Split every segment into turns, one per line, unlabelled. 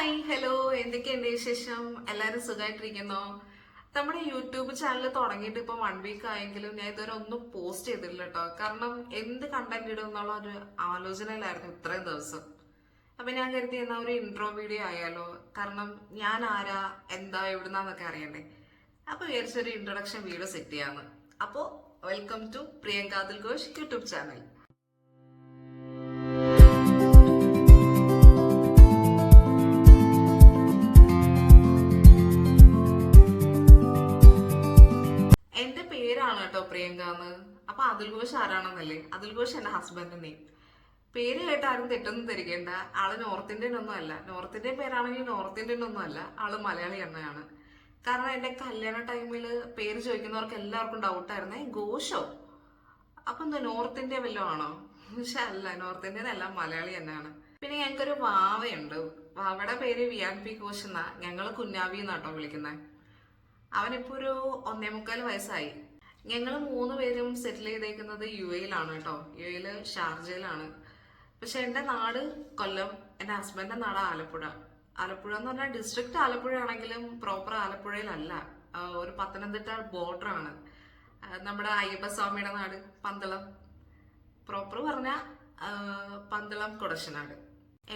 Hi hello, എന്തൊക്കെയുണ്ട് വിശേഷം? എല്ലാവരും സുഖമായിട്ടിരിക്കുന്നോ? നമ്മുടെ യൂട്യൂബ് ചാനൽ തുടങ്ങിയിട്ട് ഇപ്പൊ 1 വീക്ക് ആയെങ്കിലും ഞാൻ ഇതുവരെ ഒന്നും പോസ്റ്റ് ചെയ്തില്ല കേട്ടോ. കാരണം എന്ത് കണ്ടന്റ് ഇടും എന്നുള്ള ഒരു ആലോചനയിലായിരുന്നു ഇത്രയും ദിവസം. അപ്പൊ ഞാൻ കരുതി എന്നാ ഒരു ഇൻട്രോ വീഡിയോ ആയാലോ. കാരണം ഞാൻ ആരാ, എന്താ, എവിടുന്നാന്നൊക്കെ അറിയണ്ടേ. അപ്പൊ വിചാരിച്ചൊരു ഇൻട്രൊഡക്ഷൻ വീഡിയോ സെറ്റ് ചെയ്യാന്ന്. അപ്പോ welcome to Priyanka Atul Ghosh YouTube channel. എന്റെ പേരാണ് കേട്ടോ പ്രിയങ്ക എന്ന്. അപ്പൊ അതുൽ ഘോഷ് ആരാണെന്നല്ലേ? അതുൽ ഘോഷ് എന്റെ ഹസ്ബൻഡിന്റെ നെയിം. പേര് കേട്ട് ആരും തെറ്റൊന്നും തിരിക്കേണ്ട. ആള് നോർത്ത് ഇന്ത്യൻ ഒന്നും അല്ല. നോർത്ത് ഇന്ത്യൻ പേരാണെങ്കിൽ നോർത്ത് ഇന്ത്യൻ ഒന്നും അല്ല. ആള് മലയാളി തന്നെയാണ്. കാരണം എന്റെ കല്യാണ ടൈമില് പേര് ചോദിക്കുന്നവർക്ക് എല്ലാവർക്കും ഡൗട്ടായിരുന്നേ, ഘോഷോ? അപ്പൊ എന്താ നോർത്ത് ഇന്ത്യ വല്ലതും ആണോ? പക്ഷെ അല്ല, നോർത്ത് ഇന്ത്യൻ അല്ല, മലയാളി തന്നെയാണ്. പിന്നെ ഞങ്ങൾക്കൊരു വാവയുണ്ട്. വാവയുടെ പേര് വിയാൻ പി ഘോഷ് എന്നാ. ഞങ്ങള് കുഞ്ഞാവി എന്നാട്ടോ വിളിക്കുന്നത്. അവനിപ്പോ ഒരു 1.25 വയസ്സായി. ഞങ്ങൾ 3 പേരും സെറ്റിൽ ചെയ്തേക്കുന്നത് UAE-ലാണ് കേട്ടോ. UAE-ല് ഷാർജയിലാണ്. പക്ഷെ എന്റെ നാട് കൊല്ലം, എന്റെ ഹസ്ബൻഡിന്റെ നാട് ആലപ്പുഴ. ആലപ്പുഴ എന്ന് പറഞ്ഞാൽ ഡിസ്ട്രിക്ട് ആലപ്പുഴ ആണെങ്കിലും പ്രോപ്പർ ആലപ്പുഴയിലല്ല. ഒരു പത്തനംതിട്ട ബോർഡറാണ്. നമ്മുടെ അയ്യപ്പസ്വാമിയുടെ നാട് പന്തളം. പ്രോപ്പർ പറഞ്ഞ പന്തളം കുടശനാട്.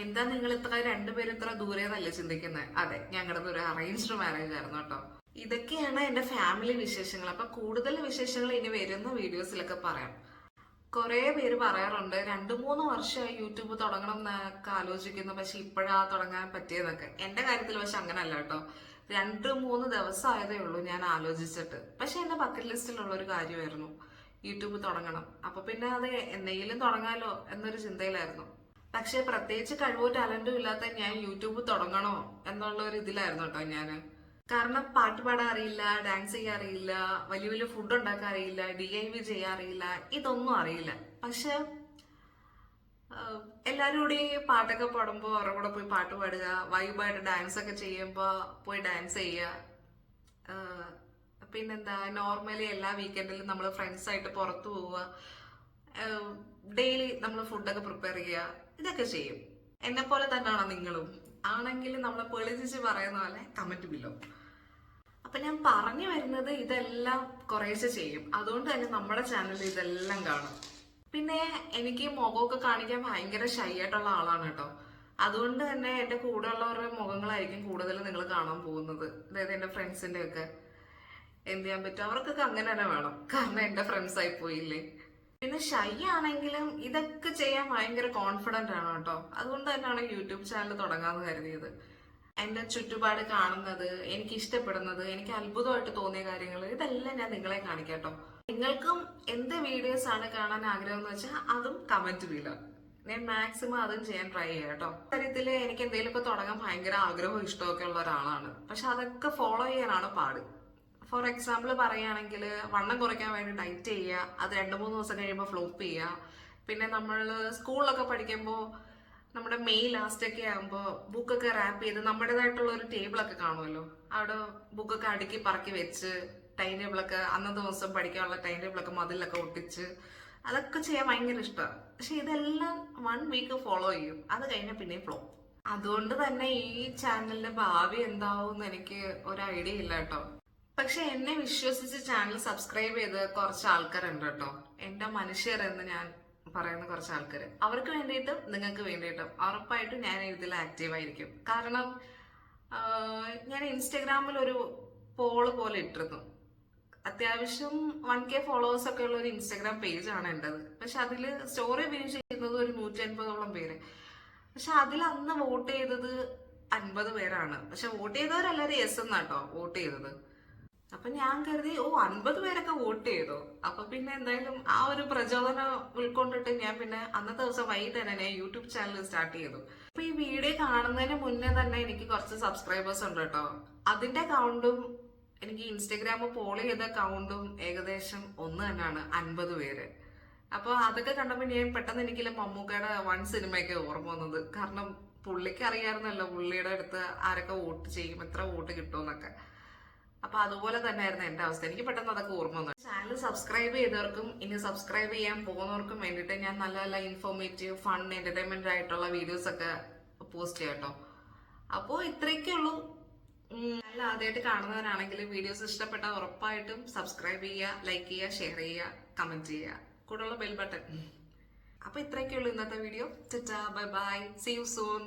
എന്താ നിങ്ങൾ രണ്ടുപേരും ഇത്ര ദൂരെ എന്നല്ലേ ചിന്തിക്കുന്നത്? അതെ, ഞങ്ങളുടെ ഒരു അറേഞ്ച്ഡ് മാരേജ് ആയിരുന്നു കേട്ടോ. ഇതൊക്കെയാണ് എന്റെ ഫാമിലി വിശേഷങ്ങൾ. അപ്പൊ കൂടുതൽ വിശേഷങ്ങൾ ഇനി വരുന്ന വീഡിയോസിലൊക്കെ പറയാം. കുറെ പേര് പറയാറുണ്ട് 2-3 വർഷമായി യൂട്യൂബ് തുടങ്ങണം എന്നൊക്കെ ആലോചിക്കുന്നു, പക്ഷെ ഇപ്പോഴാ തുടങ്ങാൻ പറ്റിയതൊക്കെ. എന്റെ കാര്യത്തിൽ പക്ഷെ അങ്ങനല്ല കേട്ടോ. 2-3 ദിവസം ആയതേ ഉള്ളൂ ഞാൻ ആലോചിച്ചിട്ട്. പക്ഷെ എന്റെ ബക്കറ്റ് ലിസ്റ്റിലുള്ള ഒരു കാര്യമായിരുന്നു യൂട്യൂബ് തുടങ്ങണം. അപ്പൊ പിന്നെ അത് എന്തെങ്കിലും തുടങ്ങാലോ എന്നൊരു ചിന്തയിലായിരുന്നു. പക്ഷെ പ്രത്യേകിച്ച് കഴിവോ ടാലന്റും ഇല്ലാത്ത ഞാൻ യൂട്യൂബ് തുടങ്ങണോ എന്നുള്ള ഒരു ഇതിലായിരുന്നു കേട്ടോ ഞാന്. കാരണം പാട്ട് പാടാൻ അറിയില്ല, ഡാൻസ് ചെയ്യാൻ അറിയില്ല, വലിയ വലിയ ഫുഡ് ഉണ്ടാക്കാൻ അറിയില്ല, DIY ചെയ്യാൻ അറിയില്ല, ഇതൊന്നും അറിയില്ല. പക്ഷെ എല്ലാരും കൂടി പാട്ടൊക്കെ പാടുമ്പോ അവരുടെ കൂടെ പോയി പാട്ട് പാടുക, വൈബായിട്ട് ഡാൻസ് ഒക്കെ ചെയ്യുമ്പോ പോയി ഡാൻസ് ചെയ്യുക. പിന്നെന്താ, നോർമലി എല്ലാ വീക്കെൻഡിലും നമ്മൾ ഫ്രണ്ട്സ് ആയിട്ട് പുറത്തു പോവുക, ഡെയിലി നമ്മൾ ഫുഡൊക്കെ പ്രിപ്പയർ ചെയ്യുക, ഇതൊക്കെ ചെയ്യും. എന്നെ പോലെ തന്നെയാണോ നിങ്ങളും? ആണെങ്കിൽ നമ്മളെ പൊളിച്ച് പറയുന്ന പോലെ കമന്റ് ബില്ലോ. അപ്പൊ ഞാൻ പറഞ്ഞു വരുന്നത് ഇതെല്ലാം കുറേശ്ശെ ചെയ്യും. അതുകൊണ്ട് തന്നെ നമ്മുടെ ചാനലിൽ ഇതെല്ലാം കാണും. പിന്നെ എനിക്ക് മുഖമൊക്കെ കാണിക്കാൻ ഭയങ്കര ഷൈ ആയിട്ടുള്ള ആളാണ് കേട്ടോ. അതുകൊണ്ട് തന്നെ എന്റെ കൂടെയുള്ളവരുടെ മുഖങ്ങളായിരിക്കും കൂടുതൽ നിങ്ങൾ കാണാൻ പോകുന്നത്. അതായത് എന്റെ ഫ്രണ്ട്സിന്റെ ഒക്കെ. എന്ത് ചെയ്യാൻ പറ്റും, അവർക്കൊക്കെ അങ്ങനെ തന്നെ വേണം. കാരണം എന്റെ ഫ്രണ്ട്സ് ആയി പോയില്ലേ. പിന്നെ ഷൈ ആണെങ്കിലും ഇതൊക്കെ ചെയ്യാൻ ഭയങ്കര കോൺഫിഡന്റ് ആണ് കേട്ടോ. അതുകൊണ്ട് തന്നെയാണ് യൂട്യൂബ് ചാനൽ തുടങ്ങാന്ന് കരുതിയത്. എന്റെ ചുറ്റുപാട് കാണുന്നത്, എനിക്ക് ഇഷ്ടപ്പെടുന്നത്, എനിക്ക് അത്ഭുതമായിട്ട് തോന്നിയ കാര്യങ്ങൾ, ഇതെല്ലാം ഞാൻ നിങ്ങളെ കാണിക്കാം കേട്ടോ. നിങ്ങൾക്കും എന്ത് വീഡിയോസ് ആണ് കാണാൻ ആഗ്രഹം എന്ന് വെച്ചാൽ അതും കമന്റ് ചെയ്യില്ല. ഞാൻ മാക്സിമം അതും ചെയ്യാൻ ട്രൈ ചെയ്യാം കേട്ടോ. കാര്യത്തില് എനിക്ക് എന്തെങ്കിലുമൊക്കെ തുടങ്ങാൻ ഭയങ്കര ആഗ്രഹവും ഇഷ്ടമൊക്കെ ഉള്ള ഒരാളാണ്. പക്ഷെ അതൊക്കെ ഫോളോ ചെയ്യാനാണ് പാട്. ഫോർ എക്സാമ്പിൾ പറയുകയാണെങ്കിൽ വണ്ണം കുറയ്ക്കാൻ വേണ്ടി ഡയറ്റ് ചെയ്യുക, അത് 2-3 ദിവസം കഴിയുമ്പോൾ ഫ്ലോപ്പ് ചെയ്യുക. പിന്നെ നമ്മൾ സ്കൂളിലൊക്കെ പഠിക്കുമ്പോൾ നമ്മുടെ മെയ് ലാസ്റ്റ് ഒക്കെ ആകുമ്പോൾ ബുക്കൊക്കെ റാപ്പ് ചെയ്ത് നമ്മുടേതായിട്ടുള്ള ഒരു ടേബിളൊക്കെ കാണുമല്ലോ, അവിടെ ബുക്കൊക്കെ അടുക്കി പറക്കി വെച്ച് ടൈം ടേബിളൊക്കെ അന്നത്തെ ദിവസം പഠിക്കാനുള്ള ടൈം ടേബിളൊക്കെ മതിലൊക്കെ ഒട്ടിച്ച് അതൊക്കെ ചെയ്യാൻ ഭയങ്കര ഇഷ്ടമാണ്. പക്ഷെ ഇതെല്ലാം 1 വീക്ക് ഫോളോ ചെയ്യും, അത് കഴിഞ്ഞാൽ പിന്നെ ഫ്ലോ. അതുകൊണ്ട് തന്നെ ഈ ചാനലിന്റെ ഭാവി എന്താവും എനിക്ക് ഒരു ഐഡിയ ഇല്ല കേട്ടോ. പക്ഷെ എന്നെ വിശ്വസിച്ച് ചാനൽ സബ്സ്ക്രൈബ് ചെയ്ത് കുറച്ച് ആൾക്കാരുണ്ട് കേട്ടോ. എന്റെ മനുഷ്യർ എന്ന് ഞാൻ പറയുന്ന കുറച്ച് ആൾക്കാർ. അവർക്ക് വേണ്ടിയിട്ടും നിങ്ങൾക്ക് വേണ്ടിയിട്ടും ഉറപ്പായിട്ടും ഞാൻ ഇതിൽ ആക്റ്റീവ് ആയിരിക്കും. കാരണം ഞാൻ ഇൻസ്റ്റഗ്രാമിൽ ഒരു പോള് പോലെ ഇട്ടിരുന്നു. അത്യാവശ്യം 1K ഫോളോവേഴ്സ് ഒക്കെ ഉള്ള ഒരു ഇൻസ്റ്റഗ്രാം പേജ് ആണ് എന്റേത്. പക്ഷെ അതിൽ സ്റ്റോറി വ്യൂ ചെയ്യുന്നത് ഒരു 150ഓളം പേര്. പക്ഷെ അതിൽ അന്ന് വോട്ട് ചെയ്തത് 50 പേരാണ്. പക്ഷെ വോട്ട് ചെയ്തവരെല്ലാവരും യെസ് എന്നാട്ടോ വോട്ട് ചെയ്തത്. അപ്പൊ ഞാൻ കരുതി 50 പേരൊക്കെ വോട്ട് ചെയ്തു. അപ്പൊ പിന്നെ എന്തായാലും ആ ഒരു പ്രചോദനം ഉൾക്കൊണ്ടിട്ട് ഞാൻ പിന്നെ അന്നത്തെ ദിവസം വൈകിട്ട് തന്നെ ഞാൻ യൂട്യൂബ് ചാനൽ സ്റ്റാർട്ട് ചെയ്തു. അപ്പൊ ഈ വീഡിയോ കാണുന്നതിന് മുന്നേ തന്നെ എനിക്ക് കുറച്ച് സബ്സ്ക്രൈബേഴ്സ് ഉണ്ട് കേട്ടോ. അതിന്റെ കൗണ്ടും എനിക്ക് ഇൻസ്റ്റഗ്രാം ഫോളോ ചെയ്ത കൗണ്ടും ഏകദേശം ഒന്ന് തന്നെയാണ്, 50 പേര്. അപ്പൊ അതൊക്കെ കണ്ടപ്പോ ഞാൻ പെട്ടെന്ന് എനിക്കില്ല മമ്മൂക്കയുടെ 1 സിനിമയൊക്കെ ഓർമ്മ വന്നത്. കാരണം പുള്ളിക്ക് അറിയാമായിരുന്നല്ലോ പുള്ളിയുടെ അടുത്ത് ആരൊക്കെ വോട്ട് ചെയ്യും, എത്ര വോട്ട് കിട്ടുമെന്നൊക്കെ. അപ്പൊ അതുപോലെ തന്നെയായിരുന്നു എന്റെ അവസ്ഥ. എനിക്ക് പെട്ടെന്ന് അതൊക്കെ ഓർമ്മ വന്നു. ചാനൽ സബ്സ്ക്രൈബ് ചെയ്തവർക്കും ഇനി സബ്സ്ക്രൈബ് ചെയ്യാൻ പോകുന്നവർക്കും വേണ്ടിയിട്ട് ഞാൻ നല്ല നല്ല ഇൻഫോർമേറ്റീവ്, ഫൺ, എന്റർടൈൻമെന്റ് ആയിട്ടുള്ള വീഡിയോസ് ഒക്കെ പോസ്റ്റ് ചെയ്യാം കേട്ടോ. അപ്പോൾ ഇത്രയൊക്കെ ഉള്ളൂ. നല്ല ആദ്യമായിട്ട് കാണുന്നവരാണെങ്കിൽ വീഡിയോസ് ഇഷ്ടപ്പെട്ടാൽ ഉറപ്പായിട്ടും സബ്സ്ക്രൈബ് ചെയ്യുക, ലൈക്ക് ചെയ്യുക, ഷെയർ ചെയ്യുക, കമന്റ് ചെയ്യുക, കൂടെയുള്ള ബെൽ ബട്ടൺ. അപ്പൊ ഇത്രയൊക്കെ ഉള്ളൂ ഇന്നത്തെ video. Bye bye, see you soon.